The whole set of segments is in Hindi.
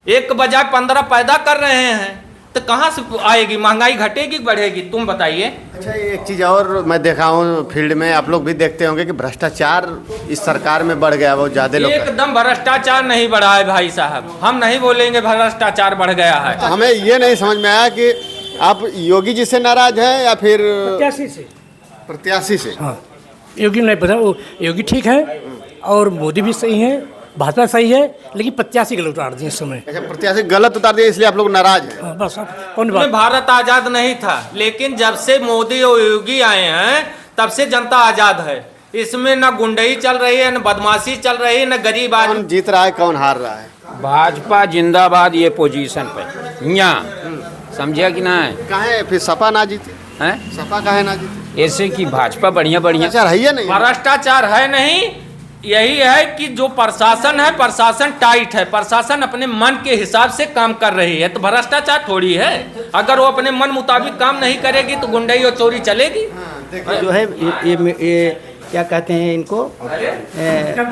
एक बजाय 15 पैदा कर रहे हैं तो कहाँ से आएगी? महंगाई घटेगी बढ़ेगी? तुम बताइए। अच्छा, एक चीज़ और मैं देखा हूँ फील्ड में, आप लोग भी देखते होंगे कि भ्रष्टाचार इस सरकार में बढ़ गया, बहुत ज़्यादा लोग। एकदम भ्रष्टाचार नहीं बढ़ा है भाई साहब, हम नहीं बोलेंगे भ्रष्टाचार बढ़ गया है। हमें ये नहीं समझ में आया कि आप योगी जी से नाराज हैं या फिर प्रत्याशी से। हाँ, योगी नहीं पता, वो योगी ठीक है और मोदी भी सही है, भाजपा सही है, लेकिन प्रत्याशी गलत उतार दिए इस समय। अच्छा, प्रत्याशी गलत उतार दिया इसलिए आप लोग नाराज हैं। हाँ, बस अब कौन बात। भारत आजाद नहीं था, लेकिन जब से मोदी और योगी आए हैं तब से जनता आजाद है। इसमें न गुंडई चल रही है, न बदमाशी चल रही है, न गरीब आदमी। कौन जीत रहा है, कौन हार रहा है? भाजपा जिंदाबाद ये पोजीशन पे यहाँ समझिया कि ना है? काहे फिर सपा ना जीती हैं? सपा काहे ना जीती? ऐसे कि भाजपा बढ़िया बढ़िया अच्छा है नहीं? भ्रष्टाचार है नहीं, यही है कि जो प्रशासन है, प्रशासन टाइट है, प्रशासन अपने मन के हिसाब से काम कर रही है, तो भ्रष्टाचार थोड़ी है। अगर वो अपने मन मुताबिक काम नहीं करेगी तो गुंडई और चोरी चलेगी। जो है ये क्या कहते हैं इनको,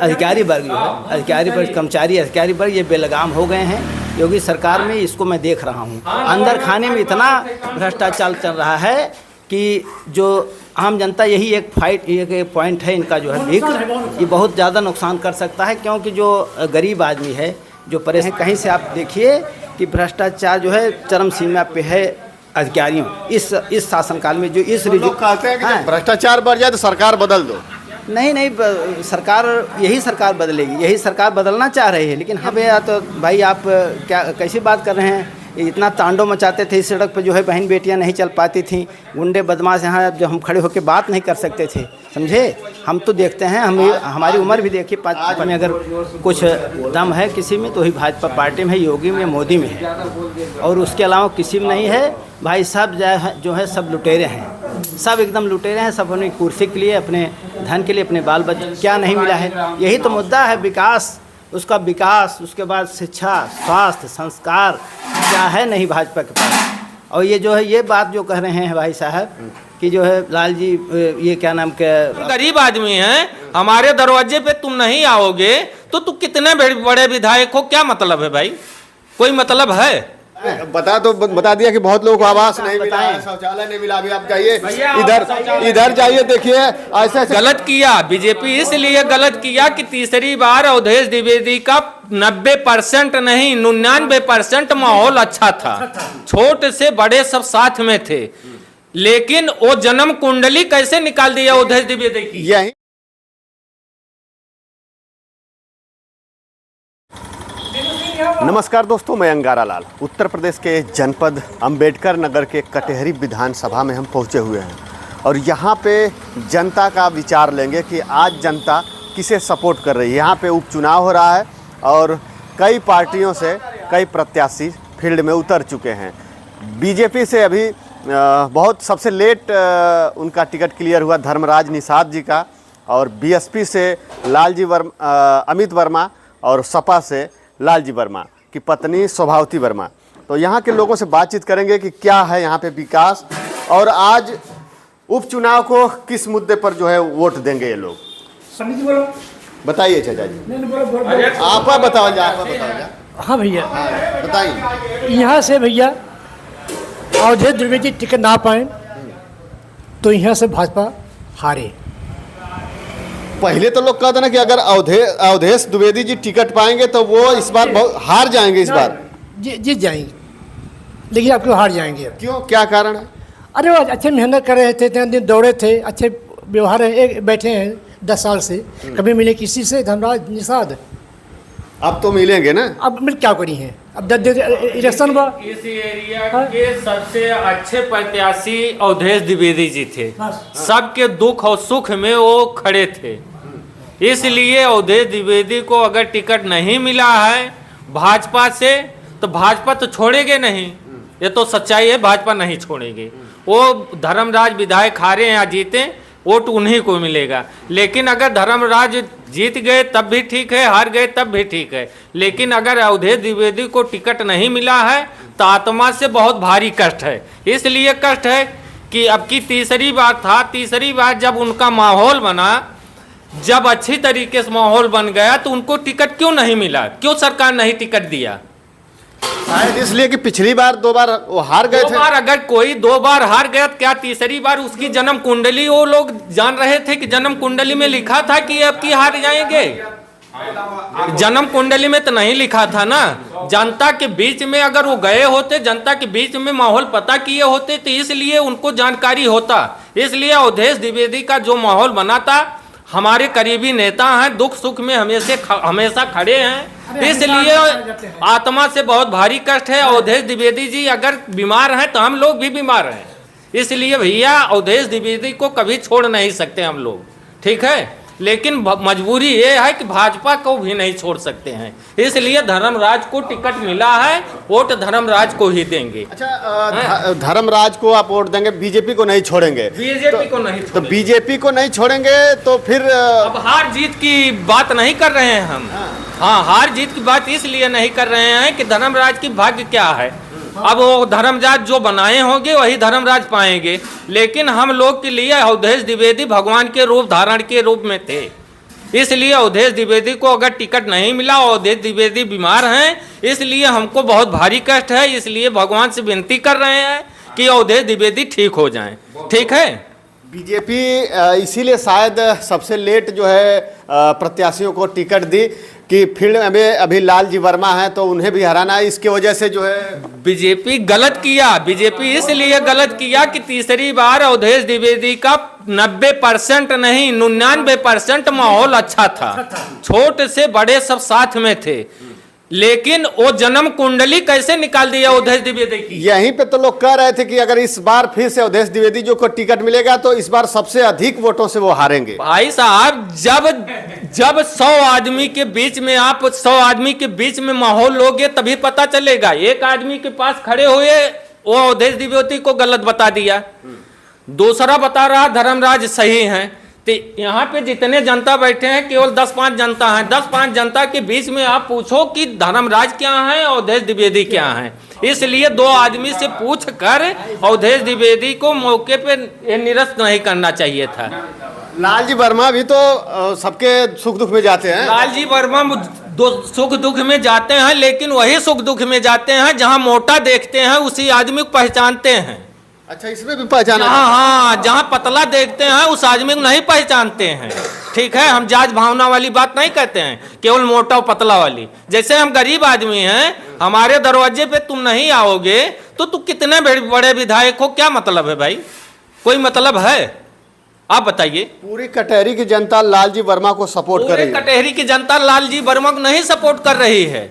अधिकारी वर्ग जो है, अधिकारी वर्ग, कर्मचारी अधिकारी वर्ग, ये बेलगाम हो गए हैं योगी सरकार में। इसको मैं देख रहा हूँ, अंदर खाने में इतना भ्रष्टाचार चल रहा है कि जो आम जनता, यही एक पॉइंट है इनका जो है भीख, ये बहुत ज़्यादा नुकसान कर सकता है। क्योंकि जो गरीब आदमी है, जो परेशान, कहीं से आप देखिए कि भ्रष्टाचार जो है चरम सीमा पे है अधिकारियों इस शासनकाल में। जो इस लोग कहते हैं कि जब भ्रष्टाचार बढ़ जाए तो सरकार बदल दो। नहीं, सरकार, यही सरकार बदलेगी, यही सरकार बदलना चाह रही है। लेकिन हमें या तो भाई आप क्या कैसी बात कर रहे हैं, इतना तांडव मचाते थे इस सड़क पर, जो है बहन बेटियां नहीं चल पाती थीं, गुंडे बदमाश यहाँ जो हम खड़े होकर बात नहीं कर सकते थे, समझे। हम तो देखते हैं, हमारी उम्र भी देखिए, 5 में अगर कुछ दम है किसी में तो वही भाजपा पार्टी में है, योगी में, मोदी में है, और उसके अलावा किसी में नहीं है। भाई साहब जो है सब लुटेरे हैं, सब एकदम लुटेरे हैं, सब अपनी कुर्सी के लिए, अपने धन के लिए, अपने बाल बच्चे, क्या नहीं मिला है। यही तो मुद्दा है, विकास, उसका विकास, उसके बाद शिक्षा, स्वास्थ्य, संस्कार, क्या है नहीं भाजपा के पास। और ये जो है, ये बात जो कह रहे हैं भाई साहब कि जो है लाल जी, ये क्या नाम के गरीब आदमी हैं, हमारे दरवाजे पे तुम नहीं आओगे तो तू कितने बड़े विधायक हो, क्या मतलब है भाई? कोई मतलब है? बता दिया कि बहुत लोगों को आवास नहीं मिला है, शौचालय नहीं मिला। अभी आप जाइए इधर जाइए, देखिए ऐसे गलत किया बीजेपी, इसलिए गलत किया कि तीसरी बार अवधेश द्विवेदी का 90% नहीं 99% माहौल अच्छा था, छोटे से बड़े सब साथ में थे। लेकिन वो जन्म कुंडली कैसे निकाल दिया अवधेश द्विवेदी की? यही नमस्कार दोस्तों, मैं अंगारा लाल उत्तर प्रदेश के जनपद अंबेडकर नगर के कटेहरी विधानसभा में हम पहुंचे हुए हैं और यहाँ पे जनता का विचार लेंगे कि आज जनता किसे सपोर्ट कर रही है। यहाँ पे उपचुनाव हो रहा है और कई पार्टियों से कई प्रत्याशी फील्ड में उतर चुके हैं। बीजेपी से अभी बहुत सबसे लेट उनका टिकट क्लियर हुआ धर्मराज निषाद जी का, और बीएसपी से अमित वर्मा, और सपा से लालजी वर्मा की पत्नी शोभावती वर्मा। तो यहाँ के लोगों से बातचीत करेंगे कि क्या है यहाँ पे विकास, और आज उपचुनाव को किस मुद्दे पर जो है वोट देंगे ये लोग। बताइए चाचा जी, आप बताओ जा। हाँ भैया, बताइए। यहाँ से भैया अवधेश द्विवेदी टिकट ना पाए तो यहाँ से भाजपा हारे। पहले तो लोग कहते ना कि अगर अवधेश द्विवेदी जी टिकट पाएंगे तो वो इस बार बहुत हार जाएंगे, इस बार जीत जाएंगे, लेकिन आपको हार जाएंगे। क्यों, क्या कारण है? अरे वो अच्छे मेहनत कर रहे थे, इतने दिन दौड़े थे, अच्छे व्यवहार है, बैठे हैं 10 साल से, कभी मिले किसी से धर्मराज निषाद। अब तो मिलेंगे ना। अब मिल क्या करी है, अब इलेक्शन हुआ। इस एरिया के सबसे अच्छे प्रत्याशी अवधेश द्विवेदी जी थे, सबके दुख और सुख में वो खड़े थे। इसलिए अवधेश द्विवेदी को अगर टिकट नहीं मिला है भाजपा से तो भाजपा तो छोड़ेंगे नहीं, ये तो सच्चाई है, भाजपा नहीं छोड़ेंगे। वो धर्मराज विधायक हारे या जीते वोट उन्हीं को मिलेगा। लेकिन अगर धर्मराज जीत गए तब भी ठीक है, हार गए तब भी ठीक है, लेकिन अगर अवधेश द्विवेदी को टिकट नहीं मिला है तो आत्मा से बहुत भारी कष्ट है। इसलिए कष्ट है कि अब की तीसरी बार था, तीसरी बार जब उनका माहौल बना, जब अच्छी तरीके से माहौल बन गया तो उनको टिकट क्यों नहीं मिला, क्यों सरकार नहीं टिकट दिया? शायद इसलिए कि पिछली बार 2 बार वो हार गए दो थे। बार अगर कोई 2 बार हार गया तो क्या तीसरी बार उसकी जन्म कुंडली, वो लोग जान रहे थे कि जन्म कुंडली में लिखा था कि अब की हार जाएंगे? जन्म कुंडली में तो नहीं लिखा था ना। जनता के बीच में अगर वो गए होते, जनता के बीच में माहौल पता किए होते, तो इसलिए उनको जानकारी होता। इसलिए अवधेश द्विवेदी का जो माहौल बना था, हमारे करीबी नेता हैं, दुख सुख में हमेशा खड़े हैं, इसलिए आत्मा से बहुत भारी कष्ट है। अवधेश द्विवेदी जी अगर बीमार हैं तो हम लोग भी बीमार हैं, इसलिए भैया अवधेश द्विवेदी को कभी छोड़ नहीं सकते हम लोग, ठीक है। लेकिन मजबूरी ये है कि भाजपा को भी नहीं छोड़ सकते हैं, इसलिए धर्मराज को टिकट मिला है, वोट धर्मराज को ही देंगे। अच्छा, धर्मराज को आप वोट देंगे, बीजेपी को नहीं छोड़ेंगे? बीजेपी को नहीं तो छोड़ेंगे। बीजेपी को नहीं छोड़ेंगे तो फिर अब हार जीत की बात नहीं कर रहे हैं हम। हाँ, हार जीत की बात इसलिए नहीं कर रहे हैं कि धर्मराज की भाग्य क्या है। अब वो धर्मराज जो बनाए होंगे वही धर्मराज पाएंगे, लेकिन हम लोग के लिए अवधेश द्विवेदी भगवान के रूप धारण के रूप में थे, इसलिए अवधेश द्विवेदी को अगर टिकट नहीं मिला, अवधेश द्विवेदी बीमार हैं, इसलिए हमको बहुत भारी कष्ट है। इसलिए भगवान से विनती कर रहे हैं कि अवधेश द्विवेदी ठीक हो जाएं, ठीक है। बीजेपी इसीलिए शायद सबसे लेट जो है प्रत्याशियों को टिकट दी कि फील्ड में अभी लालजी वर्मा हैं तो उन्हें भी हराना है, इसके वजह से जो है बीजेपी गलत किया। बीजेपी इसलिए गलत किया कि तीसरी बार अवधेश द्विवेदी का 90% नहीं 99% माहौल अच्छा था, छोटे से बड़े सब साथ में थे, लेकिन वो जन्म कुंडली कैसे निकाल दिया अवधेश द्विवेदी की। यहीं पे तो लोग कह रहे थे कि अगर इस बार फिर से अवधेश द्विवेदी जो को टिकट मिलेगा तो इस बार सबसे अधिक वोटों से वो हारेंगे। भाई साहब, जब 100 आदमी के बीच में आप 100 आदमी के बीच में माहौल लोगे तभी पता चलेगा। एक आदमी के पास खड़े हुए वो अवधेश द्विवेदी को गलत बता दिया, दूसरा बता रहा धर्मराज सही है। तो यहाँ पे जितने जनता बैठे हैं केवल 10-5 जनता है, 10-5 जनता के बीच में आप पूछो कि धर्मराज क्या है, अवधेश द्विवेदी क्या है। इसलिए 2 आदमी से पूछ कर अवधेश द्विवेदी को मौके पे निरस्त नहीं करना चाहिए था। लालजी वर्मा भी तो सबके सुख दुख में जाते हैं। लालजी वर्मा सुख दुख में जाते हैं, लेकिन वही सुख दुख में जाते हैं जहां मोटा देखते हैं उसी आदमी को पहचानते हैं। अच्छा, इसमें भी पहचाना? हाँ, जहां पतला देखते हैं उस आदमी को नहीं पहचानते हैं, ठीक है। हम जात भावना वाली बात नहीं कहते हैं, केवल मोटा और पतला वाली। जैसे हम गरीब आदमी हैं, हमारे दरवाजे पे तुम नहीं आओगे तो तुम कितने बड़े विधायक हो, क्या मतलब है भाई? कोई मतलब है? आप बताइए। पूरी कटहरी की जनता लालजी वर्मा को सपोर्ट कर रही है। कटहरी की जनता लालजी वर्मा को नहीं सपोर्ट कर रही है,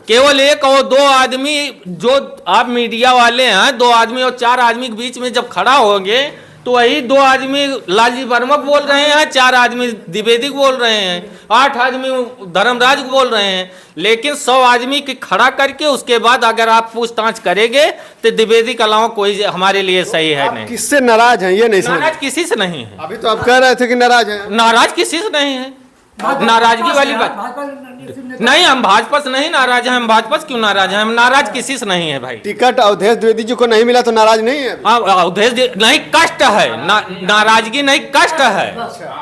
केवल 1 और 2 आदमी जो आप मीडिया वाले हैं, 2 आदमी और 4 आदमी के बीच में जब खड़ा होंगे तो वही 2 आदमी लालजी वर्मा को बोल रहे हैं, 4 आदमी द्विवेदी को बोल रहे हैं, 8 आदमी धर्मराज को बोल रहे हैं। लेकिन 100 आदमी की खड़ा करके उसके बाद अगर आप पूछताछ करेंगे तो द्विवेदी के अलावा कोई हमारे लिए सही है नहीं। किससे नाराज हैं ये नहीं समझ? नाराज किसी से नहीं है। अभी तो आप कह रहे थे कि नाराज हैं। नाराज किसी से नहीं है, नाराजगी वाली बात नहीं। हम भाजपा से नहीं नाराज हैं, हम भाजपा से क्यों नाराज हैं? हम नाराज किसी से नहीं है भाई। टिकट अवधेश द्विवेदी जी को नहीं मिला तो नाराज नहीं है? अवधेश नहीं, कष्ट है, नाराजगी नहीं, कष्ट है,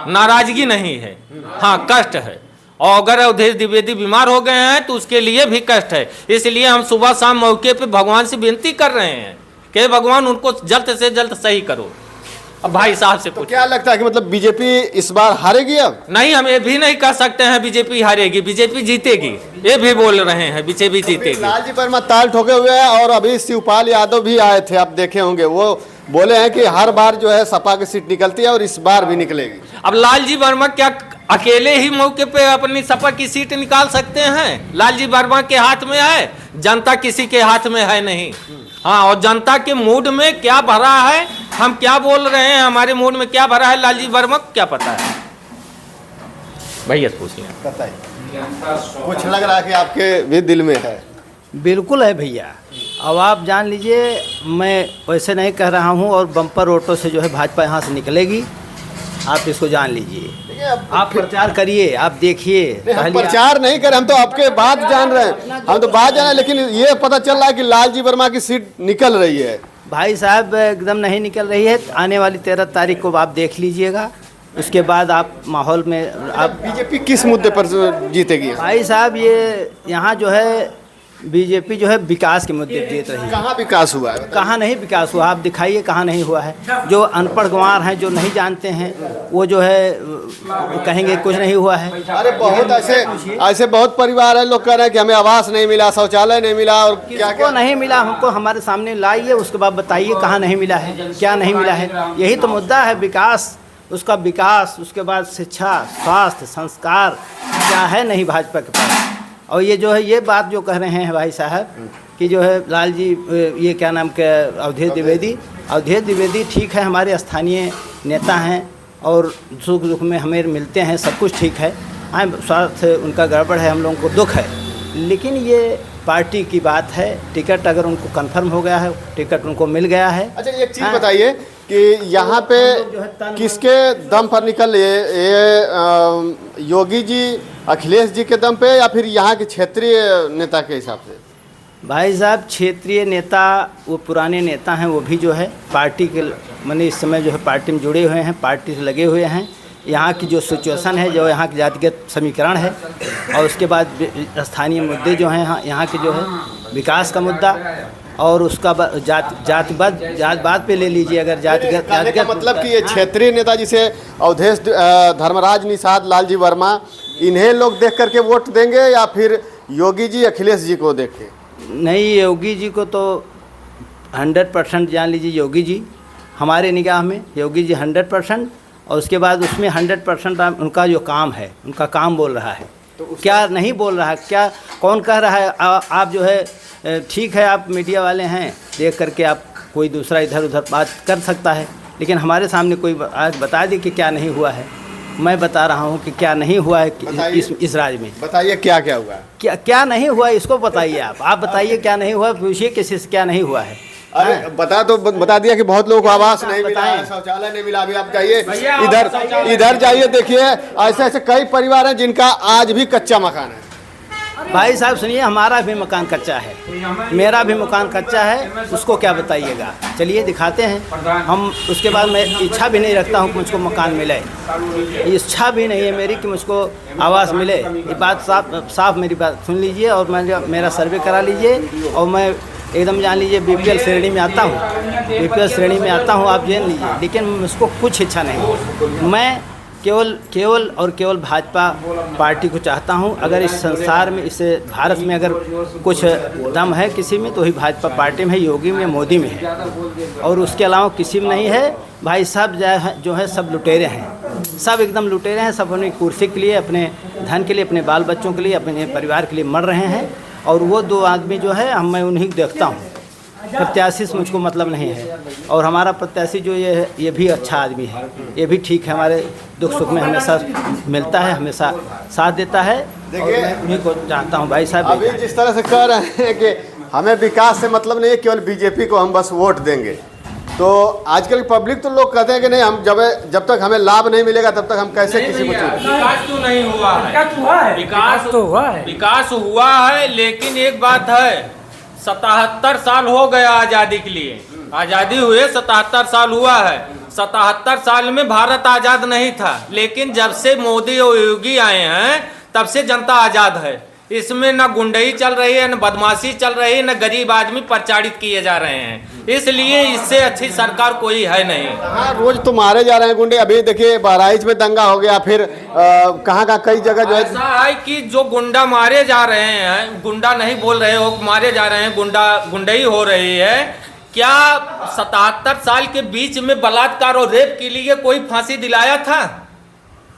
नाराजगी नहीं है, हाँ कष्ट है। और अगर अवधेश द्विवेदी बीमार हो गए हैं तो उसके लिए भी कष्ट है। इसलिए हम सुबह शाम मौके पे भगवान से विनती कर रहे हैं कि भगवान उनको जल्द से जल्द सही करो। अब भाई साहब से तो क्या लगता है कि मतलब बीजेपी इस बार हारेगी? अब नहीं, हम ये भी नहीं कह सकते हैं बीजेपी हारेगी, बीजेपी जीतेगी, ये भी बोल रहे हैं बीजेपी जीतेगी। लालजी वर्मा ताल ठोके हुए हैं और अभी शिवपाल यादव भी आए थे, आप देखे होंगे, वो बोले हैं कि हर बार जो है सपा की सीट निकलती है और इस बार भी निकलेगी। अब लालजी वर्मा क्या अकेले ही मौके पे अपनी सपा की सीट निकाल सकते हैं? लालजी वर्मा के हाथ में है, जनता किसी के हाथ में है नहीं। हाँ, और जनता के मूड में क्या भरा है, हम क्या बोल रहे हैं, हमारे मूड में क्या भरा है, लालजी वर्मा को क्या पता है? भैया पूछिए। कुछ लग रहा है कि आपके भी दिल में है? बिल्कुल है भैया। अब आप जान लीजिए, मैं वैसे नहीं कह रहा हूँ, और बम्पर ऑटो से जो है भाजपा यहाँ से निकलेगी, आप इसको जान लीजिए। आप प्रचार करिए, आप देखिए। हम प्रचार नहीं करें, हम तो आपके बात जान रहे हैं, हम तो बात जान रहे हैं, लेकिन ये पता चल रहा है कि लालजी वर्मा की सीट निकल रही है। भाई साहब, एकदम नहीं निकल रही है। आने वाली 13 तारीख को आप देख लीजिएगा, उसके बाद आप माहौल में आप बीजेपी किस मुद्दे पर जीतेगी? भाई साहब, ये यहाँ जो है बीजेपी जो है विकास के मुद्दे जीत रही है। कहाँ विकास हुआ है? कहाँ नहीं विकास हुआ, आप दिखाइए कहाँ नहीं हुआ है। जो अनपढ़ गंवार हैं, जो नहीं जानते हैं, वो जो है कहेंगे कुछ नहीं हुआ है। अरे बहुत ऐसे बहुत परिवार है, लोग कह रहे हैं कि हमें आवास नहीं मिला, शौचालय नहीं मिला, और क्या किसको नहीं मिला हमको हमारे सामने लाइए, उसके बाद बताइए कहाँ नहीं मिला है, क्या नहीं मिला है। यही तो मुद्दा है, विकास, उसका विकास, उसके बाद शिक्षा, स्वास्थ्य, संस्कार क्या है नहीं भाजपा के पास। और ये जो है ये बात जो कह रहे हैं भाई साहब कि जो है लाल जी, ये क्या नाम के अवधेश द्विवेदी ठीक है, हमारे स्थानीय नेता हैं और सुख दुख में हमें मिलते हैं, सब कुछ ठीक है। हाँ, स्वास्थ्य उनका गड़बड़ है, हम लोगों को दुख है, लेकिन ये पार्टी की बात है। टिकट अगर उनको कंफर्म हो गया है, टिकट उनको मिल गया है। अच्छा, एक चीज़ बताइए कि यहाँ पे किसके दम पर निकल ये योगी जी, अखिलेश जी के दम पे, या फिर यहाँ के क्षेत्रीय नेता के हिसाब से? भाई साहब, क्षेत्रीय नेता वो पुराने नेता हैं, वो भी जो है पार्टी के माने इस समय जो है पार्टी में जुड़े हुए हैं, पार्टी से लगे हुए हैं। यहाँ की जो सिचुएशन है, जो यहाँ के जातिगत समीकरण है, और उसके बाद स्थानीय मुद्दे जो हैं यहाँ के जो है विकास का मुद्दा, और उसका जात बात पे ले लीजिए। अगर जातिगत मतलब कि ये क्षेत्रीय नेता जिसे अवधेश धर्मराज निषाद, लालजी वर्मा, इन्हें लोग देख करके वोट देंगे या फिर योगी जी, अखिलेश जी को देख के? नहीं, योगी जी को तो 100% जान लीजिए। योगी जी हमारे निगाह में योगी जी 100%, और उसके बाद उसमें 100% उनका जो काम है, उनका काम बोल रहा है। तो क्या नहीं बोल रहा है, क्या कौन कह रहा है? आप जो है ठीक है, आप मीडिया वाले हैं, देख करके आप कोई दूसरा इधर उधर बात कर सकता है, लेकिन हमारे सामने कोई आज बता दे कि क्या नहीं हुआ है। मैं बता रहा हूँ कि क्या नहीं हुआ है इस राज्य में। बताइए क्या क्या हुआ है? क्या नहीं हुआ, इसको बताइए। आप बताइए क्या नहीं हुआ, पूछिए किसी से क्या नहीं हुआ है। अरे बता दिया कि बहुत लोगों को आवास नहीं मिला है, शौचालय नहीं मिला। अभी आप जाइए इधर जाइए, देखिए ऐसे कई परिवार हैं जिनका आज भी कच्चा मकान है। भाई साहब सुनिए, हमारा भी मकान कच्चा है, मेरा भी मकान कच्चा है, उसको क्या बताइएगा? चलिए दिखाते हैं हम। उसके बाद मैं इच्छा भी नहीं रखता हूँ कि मुझको मकान मिले, इच्छा भी नहीं है मेरी कि मुझको आवास मिले। ये बात साफ मेरी बात सुन लीजिए, और मेरा सर्वे करा केवल और मैं एकदम जान लीजिए बीपीएल श्रेणी में आता हूँ, बीपीएल श्रेणी में आता हूँ, आप जान लीजिए। लेकिन मुझको कुछ इच्छा नहीं, मैं केवल भाजपा पार्टी को चाहता हूं। अगर इस संसार में, इस भारत में अगर कुछ दम है किसी में, तो ही भाजपा पार्टी में है, योगी में, मोदी में है, और उसके अलावा किसी में नहीं है। भाई साहब जो है सब लुटेरे हैं, सब एकदम लुटेरे हैं, सब अपनी कुर्सी के लिए, अपने धन के लिए, अपने बाल बच्चों के लिए, अपने परिवार के लिए मर रहे हैं। और वो दो आदमी जो है मैं उन्हीं को देखता हूँ। प्रत्याशी से मुझको मतलब नहीं है, और हमारा प्रत्याशी जो ये है, ये भी अच्छा आदमी है, ये भी ठीक है, हमारे दुख सुख में हमेशा मिलता है, हमेशा साथ देता है। देखिए, उन्हीं को जानता हूँ भाई साहब। अभी जिस तरह से कह रहे हैं कि हमें विकास से मतलब नहीं है, केवल बीजेपी को हम बस वोट देंगे, तो आजकल पब्लिक तो लोग कहते हैं कि नहीं, हम जब तक हमें लाभ नहीं मिलेगा तब तक हम कैसे किसी को चुनें। विकास तो नहीं हुआ है, विकास तो हुआ है, विकास हुआ है, लेकिन एक बात है, 77 साल हो गया आज़ादी के लिए, आज़ादी हुए 77 साल हुआ है। 77 साल में भारत आज़ाद नहीं था, लेकिन जब से मोदी और योगी आए हैं तब से जनता आज़ाद है। इसमें न गुंडई चल रही है, न बदमाशी चल रही है, न गरीब आदमी प्रताड़ित किए जा रहे हैं। इसलिए इससे अच्छी सरकार कोई है नहीं। हाँ, रोज तो मारे जा रहे हैं गुंडे। अभी देखिए बहराइच में दंगा हो गया, फिर कहाँ कई जगह जो है ऐसा है कि जो गुंडा मारे जा रहे हैं, गुंडा नहीं बोल रहे हो, मारे जा रहे हैं, गुंडई हो रही है। क्या 77 साल के बीच में बलात्कार और रेप के लिए कोई फांसी दिलाया था?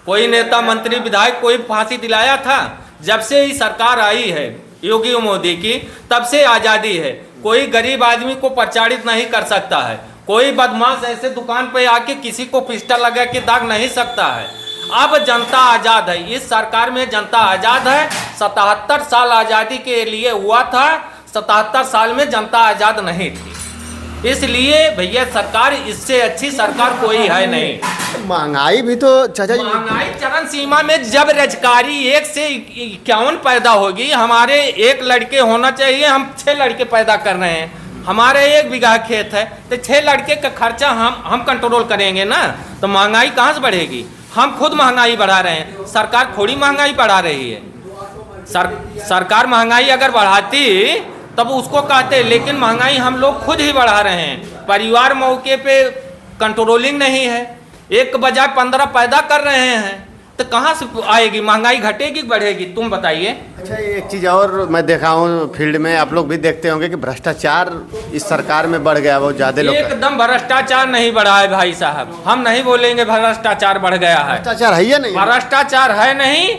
कोई नेता, मंत्री, विधायक कोई फांसी दिलाया था? जब से ही सरकार आई है योगी और मोदी की, तब से आज़ादी है। कोई गरीब आदमी को प्रताड़ित नहीं कर सकता है, कोई बदमाश ऐसे दुकान पे आके किसी को पिस्टल लगा के दाग नहीं सकता है। अब जनता आज़ाद है, इस सरकार में जनता आज़ाद है। 77 साल आज़ादी के लिए हुआ था, 77 साल में जनता आज़ाद नहीं थी। इसलिए भैया सरकार, इससे अच्छी सरकार कोई है नहीं। महंगाई भी तो चाचा जी, महंगाई चरम सीमा में, जब रोजगारी 1 से 51 पैदा होगी, हमारे 1 लड़के होना चाहिए, हम 6 लड़के पैदा कर रहे हैं। हमारे 1 बीघा खेत है, तो 6 लड़के का खर्चा हम कंट्रोल करेंगे ना, तो महंगाई कहाँ से बढ़ेगी? हम खुद महंगाई बढ़ा रहे हैं, सरकार थोड़ी महंगाई बढ़ा रही है। सरकार महंगाई अगर बढ़ाती तब उसको कहते, लेकिन महंगाई हम लोग खुद ही बढ़ा रहे हैं। परिवार मौके पे कंट्रोलिंग नहीं है, एक बजाय 15 पैदा कर रहे हैं, तो कहाँ से आएगी महंगाई? घटेगी बढ़ेगी? तुम बताइए। अच्छा, एक चीज़ और मैं देखा हूँ फील्ड में, आप लोग भी देखते होंगे कि भ्रष्टाचार इस सरकार में बढ़ गया, वो ज़्यादा लोग एकदम भ्रष्टाचार नहीं बढ़ा है भाई साहब, हम नहीं बोलेंगे भ्रष्टाचार बढ़ गया है। भ्रष्टाचार है या नहीं? भ्रष्टाचार है नहीं,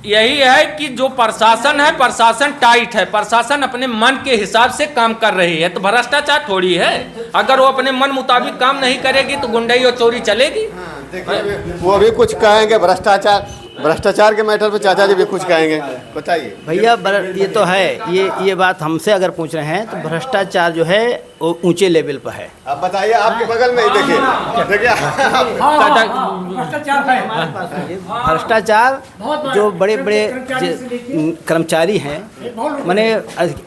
यही है कि जो प्रशासन है, प्रशासन टाइट है, प्रशासन अपने मन के हिसाब से काम कर रही है, तो भ्रष्टाचार थोड़ी है। अगर वो अपने मन मुताबिक काम नहीं करेगी तो गुंडाई और चोरी चलेगी। देखिए वो भी कुछ कहेंगे भ्रष्टाचार के मैटर पे, चाचा जी भी कुछ कहेंगे, बताइए। भैया ये तो है, ये बात हमसे अगर पूछ रहे हैं तो भ्रष्टाचार जो है वो ऊंचे लेवल पर है। अब बताइए, आपके बगल में ही देखिए भ्रष्टाचार जो बड़े बड़े कर्मचारी हैं,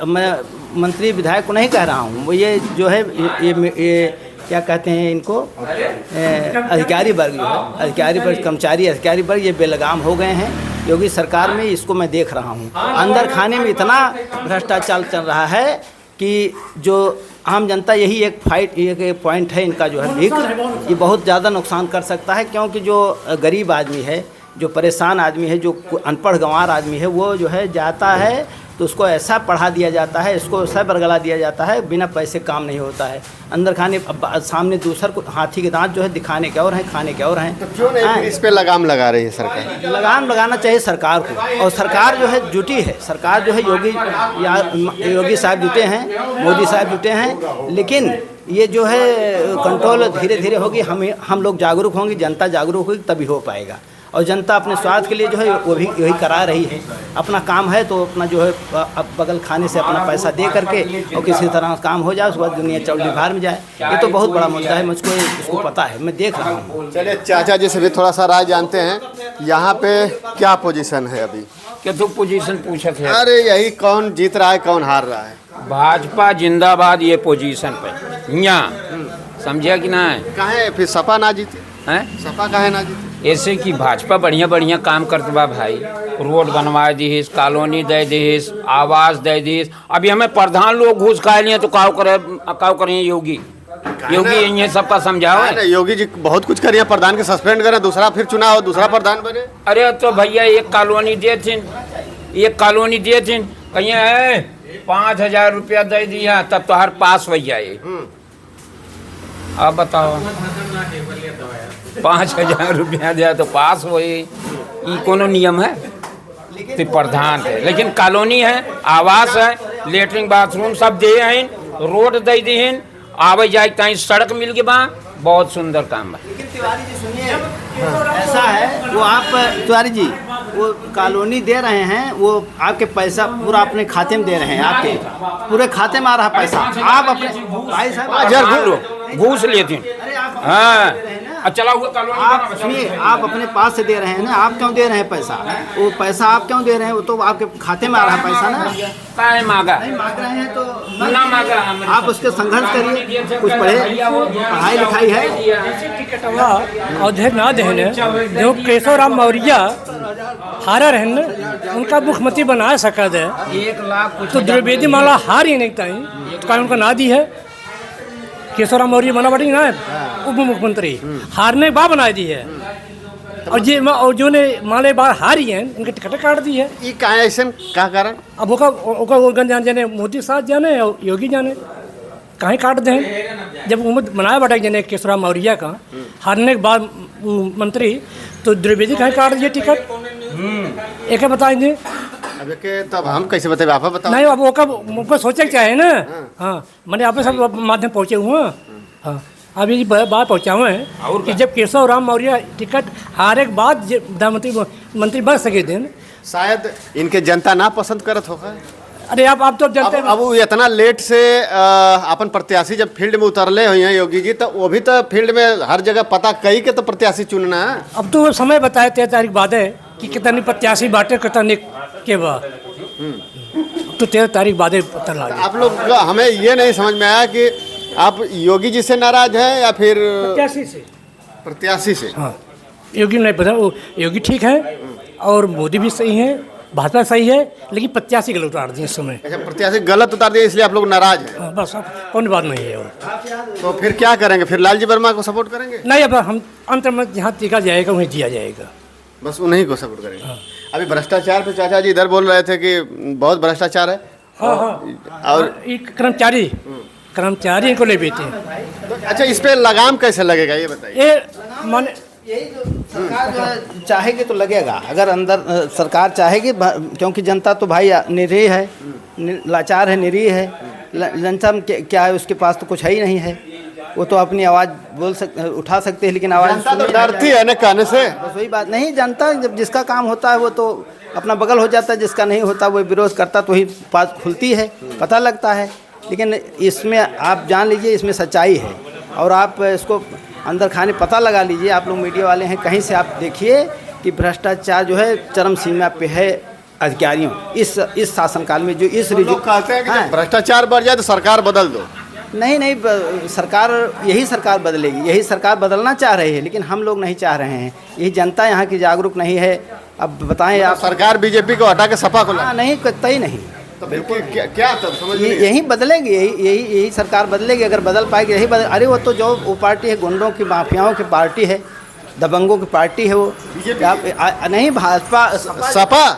मैं मंत्री विधायक को नहीं कह रहा हूँ, वो ये जो है ये क्या कहते हैं इनको, अधिकारी वर्ग जो है, अधिकारी वर्ग, कर्मचारी अधिकारी वर्ग, ये बेलगाम हो गए हैं योगी सरकार में। इसको मैं देख रहा हूँ, अंदर खाने में इतना भ्रष्टाचार चल रहा है कि जो आम जनता, यही एक पॉइंट है इनका जो है भीख, ये बहुत ज़्यादा नुकसान कर सकता है। क्योंकि जो गरीब आदमी है, जो परेशान आदमी है, जो अनपढ़ गंवार आदमी है, वो जो है जाता है तो उसको ऐसा पढ़ा दिया जाता है, इसको ऐसा बरगला दिया जाता है, बिना पैसे काम नहीं होता है। अंदर खाने सामने दूसर को हाथी के दांत जो है दिखाने के और हैं, खाने के और हैं। तो क्यों नहीं इस पे लगाम लगा रही है सरकार? लगाम लगाना चाहिए सरकार को, और सरकार जो है जुटी है, सरकार जो है योगी साहब जुटे हैं, मोदी साहब जुटे हैं, लेकिन ये जो है कंट्रोल धीरे धीरे होगी। हम लोग जागरूक होंगे, जनता जागरूक होगी तभी हो पाएगा। और जनता अपने स्वार्थ के लिए जो है वो भी यही करा रही है, अपना काम है तो अपना जो है अब बगल खाने से अपना पैसा दे करके और किसी तरह काम हो जाए, उसके बाद दुनिया चौड़ी भार में जाए। ये तो बहुत बड़ा मुद्दा है, मुझको इसको पता है, मैं देख रहा हूँ। चलिए चाचा जी से भी थोड़ा सा राय जानते हैं, यहाँ पे क्या पोजीशन है अभी? क्या तो पोजीशन पूछा थे? अरे यही कौन जीत रहा है, कौन हार रहा है? भाजपा जिंदाबाद, ये पोजीशन पे यहाँ समझिया कि ना है? काहे फिर सपा ना जीते हैं? सपा काहे ना जीते? ऐसे कि भाजपा बढ़िया बढ़िया काम करते बा भाई, रोड बनवा दीस, कॉलोनी दे दीस, आवास दे दीस। अभी हमें प्रधान लोग घूस खा लिए तो काव करें योगी ये सबका समझाओ। योगी जी बहुत कुछ करिए, प्रधान के सस्पेंड करें, दूसरा फिर चुनाव, दूसरा प्रधान बने। अरे तो भैया एक कॉलोनी दे थी, कहीं 5,000 रुपया दे दिया तब तो हर पास हो जाए। अब बताओ 5,000 रुपया दिया तो पास हो, ये कोनो नियम है? तो प्रधान है, लेकिन कॉलोनी है, आवास है, लेटरिन बाथरूम सब दे हैं, रोड दे दी हैं, आवे जाए कहीं सड़क मिल गई, बा बहुत सुंदर काम है। तिवारी जी सुनिए, ऐसा है वो आप तिवारी जी वो कॉलोनी दे रहे हैं, वो आपके पैसा पूरा अपने खाते में दे रहे हैं, आपके पूरे खाते में आ रहा पैसा। आप अपने भाई साहब घूस लेते हैं, हाँ चला हुआ कॉलोनी। आप सुनिए, आप अपने पास से दे रहे हैं ना, आप क्यों दे रहे हैं पैसा? वो पैसा आप क्यों दे रहे हैं? वो तो आपके खाते में आ रहा है पैसा ना। मांगा नहीं मांग रहे हैं तो ना मांगा, आप उसके संघर्ष करिए, कुछ पढ़े, पढ़ाई लिखाई है। अवधेश ना देने जो केशवराम मौर्य हारा रहन उनका मुख्यमंत्री बना सका दे, 1 लाख तो द्विवेदी माला हार ही नहीं ताई, तो कारण उनका ना दी है। केशवराम मौर्य बना बटी ना उप मुख्यमंत्री, हारने के बाद बना दी है, और जो ने माले बार हारी हैं इनके टिकट काट दी है। ये का ऐसा का कारण? अब ओका जाने मोदी साहब जाने और योगी जाने कहीं काट दें। जब उम्मीद बनाया बटा जने केशवराम मौर्य का हारने के बाद मंत्री, तो द्विवेदी कहीं काट दिए टिकट। एक बताएंगे अब के तब हम कैसे बताए, आप बताओ। नहीं, अब वो सोचे चाहे ना। हाँ मैंने आप सब माध्यम पहुँचे हुए हैं। हाँ अभी ये बात पहुँचा हुए हैं कि जब केशवराम मौर्य टिकट हारे के बाद प्रधानमंत्री मंत्री बन सके थे, शायद इनके जनता ना पसंद करत होगा। अरे आप तो जानते हैं, अब वो इतना लेट से अपन प्रत्याशी जब फील्ड में उतरले हुए हैं योगी जी, तो वो भी तो फील्ड में हर जगह पता कही के तो प्रत्याशी चुनना है। अब तो समय बताए 13 तारीख बाद है कि कितनी प्रत्याशी बांटे कितने के बाद, तो 13 तारीख बाद पता लगा। आप लोग हमें ये नहीं समझ में आया कि आप योगी जी से नाराज हैं या फिर प्रत्याशी से? हाँ योगी नहीं पता, वो योगी ठीक है और मोदी भी सही है भाजपा सही है, लेकिन प्रत्याशी गलत उतार दिए इस समय। अच्छा, प्रत्याशी गलत उतार दिया इसलिए आप लोग नाराज हैं। हाँ, बस अब कौन बात नहीं है। और तो फिर क्या करेंगे? फिर लालजी वर्मा को सपोर्ट करेंगे? नहीं, अब हम अंत में जहाँ टीका जाएगा वहीं दिया जाएगा। बस उन्हीं को सपोर्ट करेंगे। अभी भ्रष्टाचार पे चाचा जी इधर बोल रहे थे कि बहुत भ्रष्टाचार है। हाँ हाँ, और एक कर्मचारी को ले बेटे हैं। तो अच्छा, इस पे लगाम कैसे लगेगा ये बताइए। ये माने यही जो सरकार जो है चाहेगी तो लगेगा, अगर अंदर सरकार चाहेगी, क्योंकि जनता तो भाई निरीह है, लाचार है, निरीह है। जनता में क्या है, उसके पास तो कुछ है ही नहीं है। वो तो अपनी आवाज़ उठा सकते हैं, लेकिन आवाज़ तो डरती है ना कहने से। बस वही बात नहीं, जनता जब जिसका काम होता है वो तो अपना बगल हो जाता है, जिसका नहीं होता वो विरोध करता तो ही बात खुलती है, पता लगता है। लेकिन इसमें आप जान लीजिए, इसमें सच्चाई है, और आप इसको अंदर खाने पता लगा लीजिए। आप लोग मीडिया वाले हैं, कहीं से आप देखिए कि भ्रष्टाचार जो है चरम सीमा पे है अधिकारियों इस शासनकाल में। जो इस लोग कहते हैं कि जब भ्रष्टाचार बढ़ जाए तो सरकार बदल दो। नहीं, सरकार यही सरकार बदलेगी, यही सरकार बदलना चाह रही है, लेकिन हम लोग नहीं चाह रहे हैं। यही जनता यहाँ की जागरूक नहीं है। अब बताएं आप, सरकार बीजेपी को हटा के सपा को हाँ, नहीं कतई नहीं, तो बिल्कुल क्या तब समझ यही बदलेगी, यही सरकार बदलेगी। अगर बदल पाएगी यही बदल। अरे वो तो जो वो पार्टी है, गुंडों की, माफियाओं की पार्टी है, दबंगों की पार्टी है वो। नहीं, भाजपा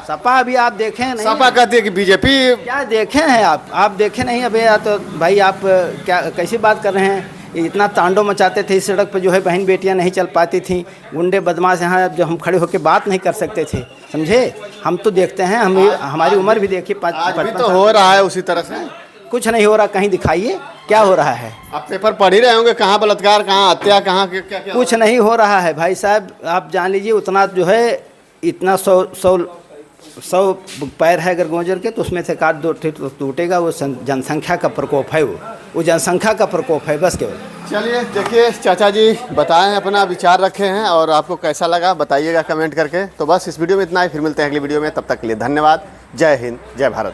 सपा अभी आप देखें नहीं, सपा कहती है कि बीजेपी। क्या देखे हैं आप देखे नहीं। अबे या तो भाई आप क्या कैसी बात कर रहे हैं। इतना तांडव मचाते थे इस सड़क पर, जो है बहन बेटियां नहीं चल पाती थी, गुंडे बदमाश यहाँ जो हम खड़े होकर बात नहीं कर सकते थे, समझे। हम तो देखते हैं, हमारी उम्र भी देखिए, आज भी तो हो रहा है उसी तरह से। कुछ नहीं हो रहा, कहीं दिखाइए क्या हो रहा है। आप पेपर पढ़ ही रहे होंगे, कहाँ बलात्कार, कहाँ हत्या, कहाँ क्या। कुछ नहीं हो रहा है भाई साहब, आप जान लीजिए। उतना जो है, इतना 100 पैर है अगर गोंजर के, तो उसमें से काट दो तो टूटेगा। वो जनसंख्या का प्रकोप है, वो जनसंख्या का प्रकोप है बस केवल। चलिए देखिए, चाचा जी बताएं, अपना विचार रखे हैं, और आपको कैसा लगा बताइएगा कमेंट करके। तो बस इस वीडियो में इतना ही, फिर मिलते हैं अगली वीडियो में। तब तक के लिए धन्यवाद। जय हिंद, जय भारत।